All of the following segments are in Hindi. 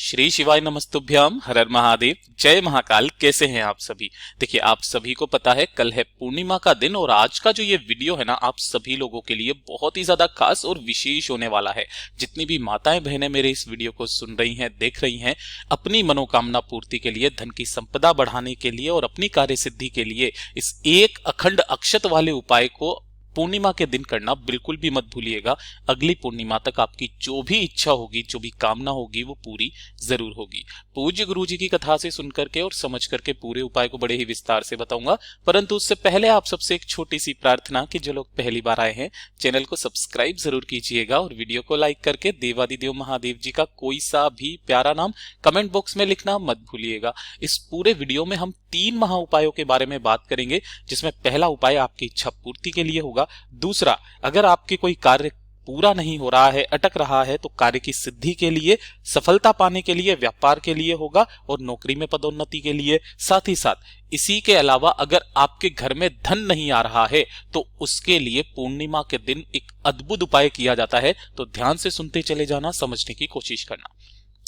श्री शिवाय नमस्तुभ्यम, हर हर महादेव, जय महाकाल। कैसे हैं आप सभी? देखिए, आप सभी को पता है कल है पूर्णिमा का दिन और आज का जो ये वीडियो है ना, आप सभी लोगों के लिए बहुत ही ज्यादा खास और विशेष होने वाला है। जितनी भी माताएं बहनें मेरे इस वीडियो को सुन रही हैं, देख रही हैं, अपनी मनोकामना पूर्ति के लिए, धन की संपदा बढ़ाने के लिए और अपनी कार्य सिद्धि के लिए इस एक अखंड अक्षत वाले उपाय को पूर्णिमा के दिन करना बिल्कुल भी मत भूलिएगा। अगली पूर्णिमा तक आपकी जो भी इच्छा होगी, जो भी कामना होगी, वो पूरी जरूर होगी। पूज्य गुरु जी की कथा से सुनकर के और समझ करके पूरे उपाय को बड़े ही विस्तार से बताऊंगा, परंतु उससे पहले आप सबसे एक छोटी सी प्रार्थना कि जो लोग पहली बार आए हैं, चैनल को सब्सक्राइब जरूर कीजिएगा और वीडियो को लाइक करके देवादिदेव महादेव जी का कोई सा भी प्यारा नाम कमेंट बॉक्स में लिखना मत भूलिएगा। इस पूरे वीडियो में हम 3 महा उपायों के बारे में बात करेंगे, जिसमें पहला उपाय आपकी इच्छा पूर्ति के लिए होगा। दूसरा, अगर आपके कोई कार्य पूरा नहीं हो रहा है, अटक रहा है, तो कार्य की सिद्धि के लिए, सफलता पाने के लिए, व्यापार के लिए होगा और नौकरी में पदोन्नति के लिए। साथ ही साथ इसी के अलावा अगर आपके घर में धन नहीं आ रहा है तो उसके लिए पूर्णिमा के दिन एक अद्भुत उपाय किया जाता है। तो ध्यान से सुनते चले जाना, समझने की कोशिश करना।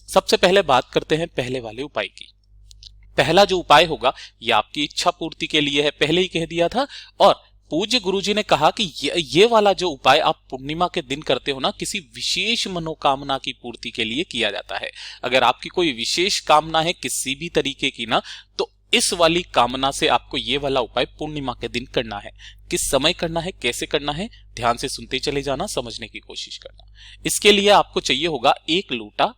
सबसे पहले बात करते हैं पहले वाले उपाय की। पहला जो उपाय होगा ये आपकी इच्छा पूर्ति के लिए है, पहले ही कह दिया था। और पूज्य गुरुजी ने कहा कि ये वाला जो उपाय आप पूर्णिमा के दिन करते हो ना, किसी विशेष मनोकामना की पूर्ति के लिए किया जाता है। अगर आपकी कोई विशेष कामना है किसी भी तरीके की ना, तो इस वाली कामना से आपको ये वाला उपाय पूर्णिमा के दिन करना है। किस समय करना है, कैसे करना है, ध्यान से सुनते चले जाना, समझने की कोशिश करना। इसके लिए आपको चाहिए होगा 1 लोटा,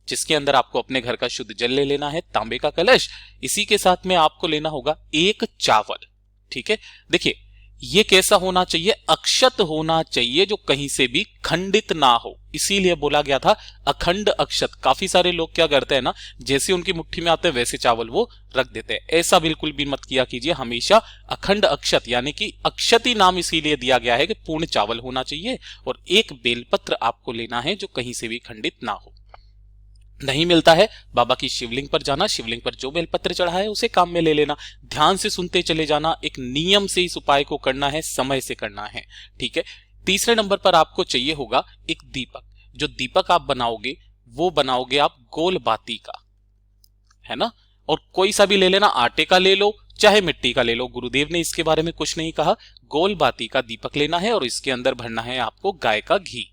जिसके अंदर आपको अपने घर का शुद्ध जल ले लेना है, तांबे का कलश। इसी के साथ में आपको लेना होगा 1 चावल। ठीक है, देखिए ये कैसा होना चाहिए? अक्षत होना चाहिए, जो कहीं से भी खंडित ना हो। इसीलिए बोला गया था अखंड अक्षत। काफी सारे लोग क्या करते हैं ना, जैसे उनकी मुट्ठी में आते हैं वैसे चावल वो रख देते हैं। ऐसा बिल्कुल भी मत किया कीजिए, हमेशा अखंड अक्षत, यानी कि अक्षती नाम इसीलिए दिया गया है कि पूर्ण चावल होना चाहिए। और 1 बेलपत्र आपको लेना है जो कहीं से भी खंडित ना हो। नहीं मिलता है, बाबा की शिवलिंग पर जाना, शिवलिंग पर जो बेलपत्र चढ़ा है उसे काम में ले लेना। ध्यान से सुनते चले जाना, एक नियम से इस उपाय को करना है, समय से करना है। ठीक है। तीसरे नंबर पर आपको चाहिए होगा एक दीपक। जो दीपक आप बनाओगे वो बनाओगे आप गोल बाती का, है ना। और कोई सा भी ले लेना, आटे का ले लो चाहे मिट्टी का ले लो, गुरुदेव ने इसके बारे में कुछ नहीं कहा। गोल बाती का दीपक लेना है और इसके अंदर भरना है आपको गाय का घी।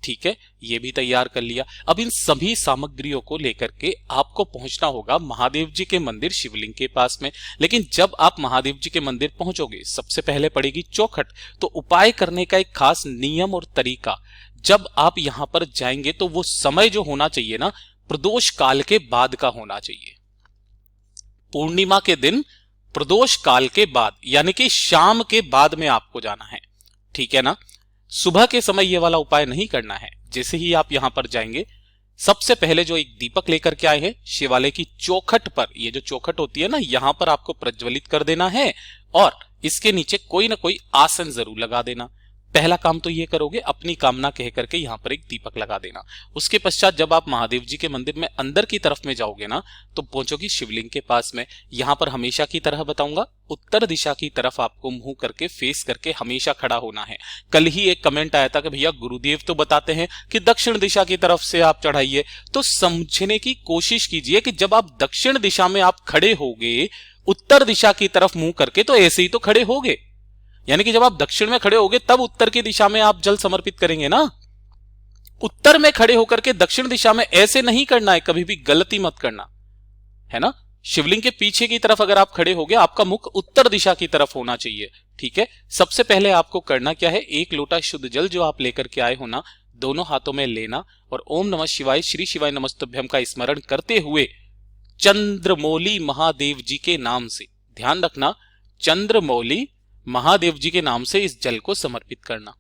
ठीक है, ये भी तैयार कर लिया। अब इन सभी सामग्रियों को लेकर के आपको पहुंचना होगा महादेव जी के मंदिर शिवलिंग के पास में। लेकिन जब आप महादेव जी के मंदिर पहुंचोगे, सबसे पहले पड़ेगी चौखट। तो उपाय करने का एक खास नियम और तरीका, जब आप यहां पर जाएंगे तो वो समय जो होना चाहिए ना, प्रदोष काल के बाद का होना चाहिए। पूर्णिमा के दिन प्रदोष काल के बाद, यानी कि शाम के बाद में आपको जाना है। ठीक है ना। सुबह के समय ये वाला उपाय नहीं करना है। जैसे ही आप यहां पर जाएंगे, सबसे पहले जो एक दीपक लेकर के आए हैं, शिवालय की चौखट पर, ये जो चौखट होती है ना, यहां पर आपको प्रज्वलित कर देना है और इसके नीचे कोई ना कोई आसन जरूर लगा देना। पहला काम तो ये करोगे, अपनी कामना कह करके यहां पर एक दीपक लगा देना। उसके पश्चात जब आप महादेव जी के मंदिर में अंदर की तरफ में जाओगे ना, तो पहुंचोगी शिवलिंग के पास में। यहां पर हमेशा की तरह बताऊंगा, उत्तर दिशा की तरफ आपको मुंह करके, फेस करके हमेशा खड़ा होना है। कल ही एक कमेंट आया था कि भैया गुरुदेव तो बताते हैं कि दक्षिण दिशा की तरफ से आप चढ़ाइए। तो समझने की कोशिश कीजिए कि जब आप दक्षिण दिशा में आप खड़े होगे, उत्तर दिशा की तरफ मुंह करके, तो ऐसे ही तो खड़े होगे। यानी कि जब आप दक्षिण में खड़े होगे तब उत्तर की दिशा में आप जल समर्पित करेंगे ना। उत्तर में खड़े होकर के दक्षिण दिशा में ऐसे नहीं करना है, कभी भी गलती मत करना, है ना। शिवलिंग के पीछे की तरफ अगर आप खड़े होगे, आपका मुख उत्तर दिशा की तरफ होना चाहिए। ठीक है। सबसे पहले आपको करना क्या है, 1 लोटा शुद्ध जल जो आप लेकर के आए हो ना, दोनों हाथों में लेना और ओम नमः शिवाय, श्री शिवाय नमस्तुभ्यम का स्मरण करते हुए चंद्रमौली महादेव जी के नाम से, ध्यान रखना, चंद्रमौली महादेव जी के नाम से इस जल को समर्पित करना।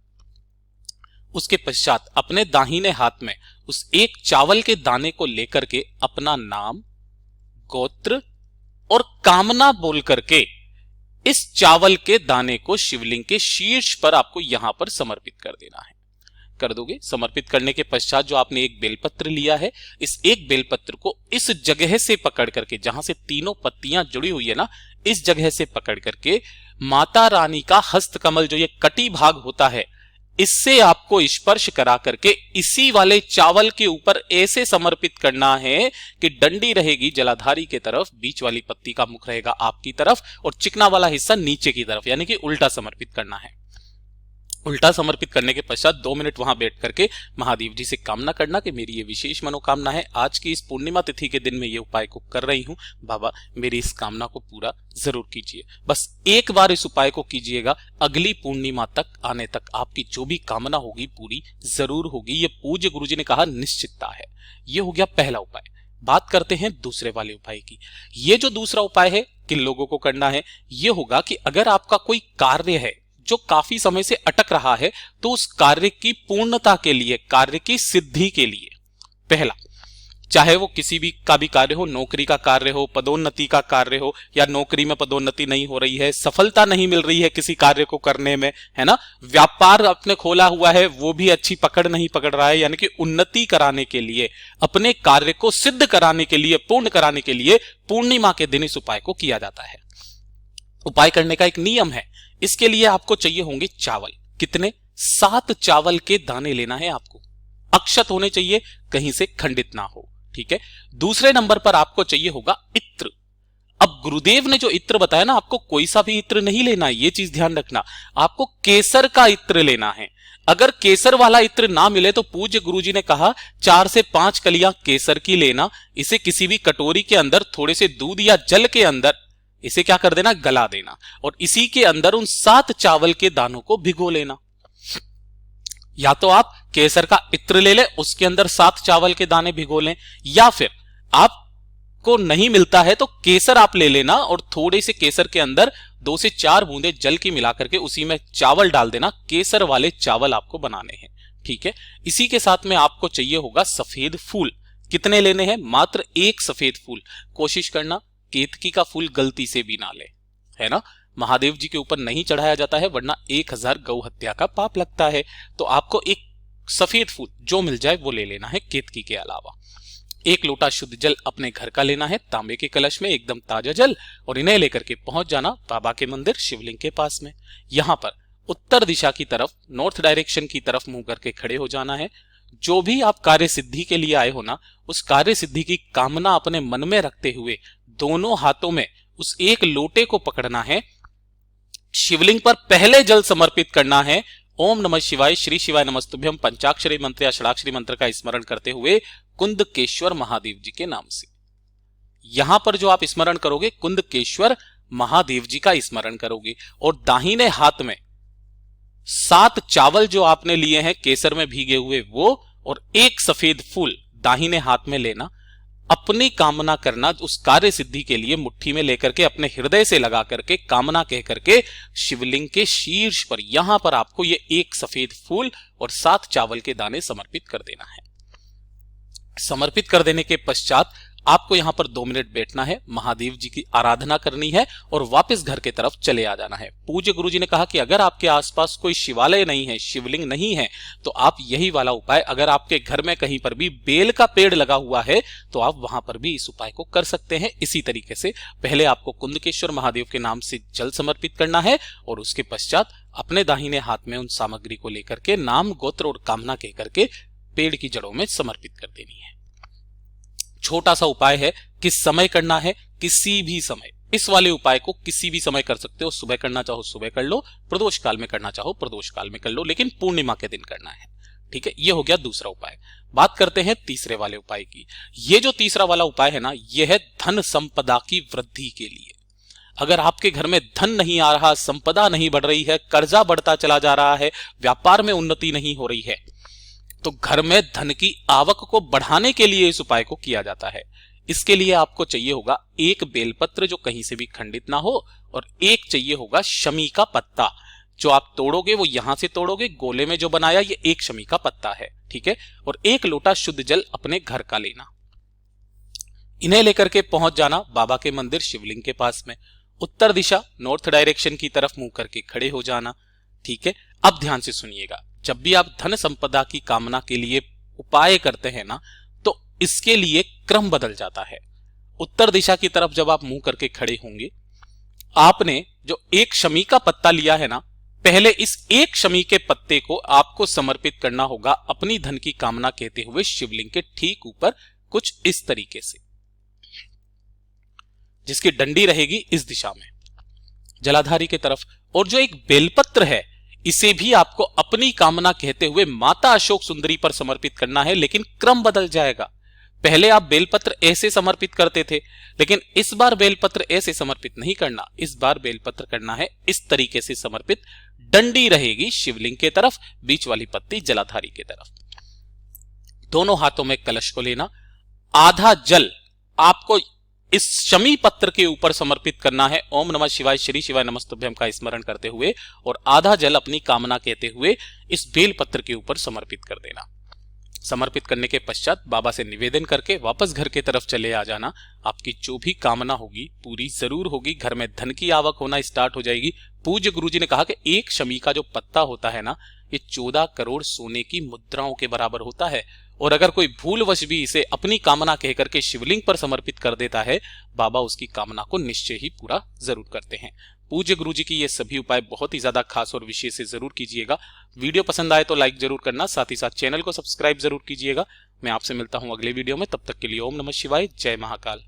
उसके पश्चात अपने दाहिने हाथ में उस 1 चावल के दाने को लेकर के अपना नाम, गोत्र और कामना बोल करके इस चावल के दाने को शिवलिंग के शीर्ष पर आपको यहां पर समर्पित कर देना है। कर दोगे। समर्पित करने के पश्चात जो आपने 1 बेलपत्र लिया है, इस 1 बेलपत्र को इस जगह से पकड़ करके, जहां से तीनों पत्तियां जुड़ी हुई है ना, इस जगह से पकड़ करके माता रानी का हस्त कमल, जो ये कटी भाग होता है, इससे आपको स्पर्श करा करके इसी वाले चावल के ऊपर ऐसे समर्पित करना है कि डंडी रहेगी जलाधारी के तरफ, बीच वाली पत्ती का मुख रहेगा आपकी तरफ और चिकना वाला हिस्सा नीचे की तरफ, यानी कि उल्टा समर्पित करना है। उल्टा समर्पित करने के पश्चात 2 मिनट वहां बैठ करके महादेव जी से कामना करना कि मेरी ये विशेष मनोकामना है, आज की इस पूर्णिमा तिथि के दिन में ये उपाय को कर रही हूं, बाबा मेरी इस कामना को पूरा जरूर कीजिए। बस एक बार इस उपाय को कीजिएगा, अगली पूर्णिमा तक आने तक आपकी जो भी कामना होगी पूरी जरूर होगी। ये पूज्य गुरुजी ने कहा निश्चितता है। ये हो गया पहला उपाय। बात करते हैं दूसरे वाले उपाय की। ये जो दूसरा उपाय है किन लोगों को करना है, ये होगा कि अगर आपका कोई कार्य है जो काफी समय से अटक रहा है, तो उस कार्य की पूर्णता के लिए, कार्य की सिद्धि के लिए, पहला, चाहे वो किसी भी का भी कार्य हो, नौकरी का कार्य हो, पदोन्नति का कार्य हो, या नौकरी में पदोन्नति नहीं हो रही है, सफलता नहीं मिल रही है किसी कार्य को करने में, है ना, व्यापार अपने खोला हुआ है वो भी अच्छी पकड़ नहीं पकड़ रहा है, यानी कि उन्नति कराने के लिए, अपने कार्य को सिद्ध कराने के लिए, पूर्ण कराने के लिए पूर्णिमा के दिन इस उपाय को किया जाता है। उपाय करने का एक नियम है। इसके लिए आपको चाहिए होंगे चावल। कितने? 7 चावल के दाने लेना है आपको। अक्षत होने चाहिए, कहीं से खंडित ना हो, ठीक है। दूसरे नंबर पर आपको चाहिए होगा इत्र। अब गुरुदेव ने जो इत्र बताया ना, आपको कोई सा भी इत्र नहीं लेना है, ये चीज ध्यान रखना। आपको केसर का इत्र लेना है। अगर केसर वाला इत्र ना मिले तो पूज्य गुरुजी ने कहा 4 से 5 कलियां केसर की लेना, इसे किसी भी कटोरी के अंदर थोड़े से दूध या जल के अंदर इसे क्या कर देना, गला देना, और इसी के अंदर उन 7 चावल के दानों को भिगो लेना। या तो आप केसर का इत्र ले लें, उसके अंदर 7 चावल के दाने भिगो लें, या फिर आपको नहीं मिलता है तो केसर आप ले लेना और थोड़े से केसर के अंदर 2 से 4 बूंदे जल की मिला करके उसी में चावल डाल देना। केसर वाले चावल आपको बनाने हैं, ठीक है। इसी के साथ में आपको चाहिए होगा सफेद फूल। कितने लेने हैं? मात्र 1 सफेद फूल। कोशिश करना केतकी का फूल गलती से भी ना ले, है ना, महादेव जी के ऊपर नहीं चढ़ाया जाता है, वरना 1000 गौ हत्या का पाप लगता है। तो आपको एक सफेद फूल जो मिल जाए वो ले लेना है केतकी के अलावा। 1 लोटा शुद्ध जल अपने घर का लेना है, तांबे के कलश में एकदम ताजा जल, और इन्हें लेकर के पहुंच जाना बाबा के मंदिर शिवलिंग के पास में। यहां पर उत्तर दिशा की तरफ, नॉर्थ डायरेक्शन की तरफ मुंह करके खड़े हो जाना है। जो भी आप कार्य सिद्धि के लिए आए हो ना, उस कार्य सिद्धि की कामना अपने मन में रखते हुए दोनों हाथों में उस 1 लोटे को पकड़ना है। शिवलिंग पर पहले जल समर्पित करना है। ओम नमः शिवाय, श्री शिवाय नमस्तुभ्यम पंचाक्षरी मंत्र या षडाक्षरी मंत्र का स्मरण करते हुए कुंदकेश्वर महादेव जी के नाम से। यहां पर जो आप स्मरण करोगे, कुंदकेश्वर महादेव जी का स्मरण करोगे, और दाहिने हाथ में 7 चावल जो आपने लिए हैं केसर में भीगे हुए वो, और 1 सफेद फूल दाहिने हाथ में लेना। अपनी कामना करना, उस कार्य सिद्धि के लिए मुट्ठी में लेकर के अपने हृदय से लगा करके कामना कह करके शिवलिंग के शीर्ष पर, यहां पर आपको ये 1 सफेद फूल और 7 चावल के दाने समर्पित कर देना है। समर्पित कर देने के पश्चात आपको यहां पर 2 मिनट बैठना है, महादेव जी की आराधना करनी है और वापस घर के तरफ चले आ जाना है। पूज्य गुरुजी ने कहा कि अगर आपके आसपास कोई शिवालय नहीं है, शिवलिंग नहीं है, तो आप यही वाला उपाय, अगर आपके घर में कहीं पर भी बेल का पेड़ लगा हुआ है तो आप वहां पर भी इस उपाय को कर सकते हैं। इसी तरीके से पहले आपको कुंदकेश्वर महादेव के नाम से जल समर्पित करना है और उसके पश्चात अपने दाहिने हाथ में उन सामग्री को लेकर के नाम, गोत्र और कामना कह करके पेड़ की जड़ों में समर्पित कर देनी है। छोटा सा उपाय है। किस समय करना है? किसी भी समय। इस वाले उपाय को किसी भी समय कर सकते हो। सुबह करना चाहो सुबह कर लो, प्रदोष काल में करना चाहो प्रदोष काल में कर लो, लेकिन पूर्णिमा के दिन करना है, ठीक है। ये हो गया दूसरा उपाय। बात करते हैं तीसरे वाले उपाय की। ये जो तीसरा वाला उपाय है ना, ये है धन संपदा की वृद्धि के लिए। अगर आपके घर में धन नहीं आ रहा, संपदा नहीं बढ़ रही है, कर्जा बढ़ता चला जा रहा है, व्यापार में उन्नति नहीं हो रही है, तो घर में धन की आवक को बढ़ाने के लिए इस उपाय को किया जाता है। इसके लिए आपको चाहिए होगा 1 बेलपत्र जो कहीं से भी खंडित ना हो, और 1 चाहिए होगा शमी का पत्ता। जो आप तोड़ोगे वो यहां से तोड़ोगे, गोले में जो बनाया ये 1 शमी का पत्ता है, ठीक है। और 1 लोटा शुद्ध जल अपने घर का लेना। इन्हें लेकर के पहुंच जाना बाबा के मंदिर शिवलिंग के पास में। उत्तर दिशा, नॉर्थ डायरेक्शन की तरफ मुंह करके खड़े हो जाना, ठीक है। अब ध्यान से सुनिएगा, जब भी आप धन संपदा की कामना के लिए उपाय करते हैं ना, तो इसके लिए क्रम बदल जाता है। उत्तर दिशा की तरफ जब आप मुंह करके खड़े होंगे, आपने जो 1 शमी का पत्ता लिया है ना, पहले इस एक शमी के पत्ते को आपको समर्पित करना होगा अपनी धन की कामना कहते हुए शिवलिंग के ठीक ऊपर, कुछ इस तरीके से, जिसकी डंडी रहेगी इस दिशा में जलाधारी की तरफ। और जो एक बेलपत्र है, इसे भी आपको अपनी कामना कहते हुए माता अशोक सुंदरी पर समर्पित करना है, लेकिन क्रम बदल जाएगा। पहले आप बेलपत्र ऐसे समर्पित करते थे, लेकिन इस बार बेलपत्र ऐसे समर्पित नहीं करना, इस बार बेलपत्र करना है इस तरीके से समर्पित। डंडी रहेगी शिवलिंग के तरफ, बीच वाली पत्ती जलाधारी की तरफ। दोनों हाथों में कलश को लेना, आधा जल आपको इस शमी पत्र के ऊपर समर्पित करना है ओम नमः शिवाय श्री शिवाय नमस्तुभ्यम का स्मरण करते हुए, और आधा जल अपनी कामना कहते हुए इस बेल पत्र के ऊपर समर्पित कर देना। समर्पित करने के पश्चात बाबा से निवेदन करके वापस घर की तरफ चले आ जाना। आपकी जो भी कामना होगी पूरी जरूर होगी, घर में धन की आवक होना स्टार्ट हो जाएगी। पूज्य गुरुजी ने कहा कि एक शमी का जो पत्ता होता है ना, ये 14 करोड़ सोने की मुद्राओं के बराबर होता है। और अगर कोई भूलवश भी इसे अपनी कामना कह करके शिवलिंग पर समर्पित कर देता है, बाबा उसकी कामना को निश्चय ही पूरा जरूर करते हैं। पूज्य गुरुजी की ये सभी उपाय बहुत ही ज्यादा खास और विशेष से जरूर कीजिएगा। वीडियो पसंद आए तो लाइक जरूर करना, साथ ही साथ चैनल को सब्सक्राइब जरूर कीजिएगा। मैं आपसे मिलता हूं अगले वीडियो में, तब तक के लिए ओम नमः शिवाय, जय महाकाल।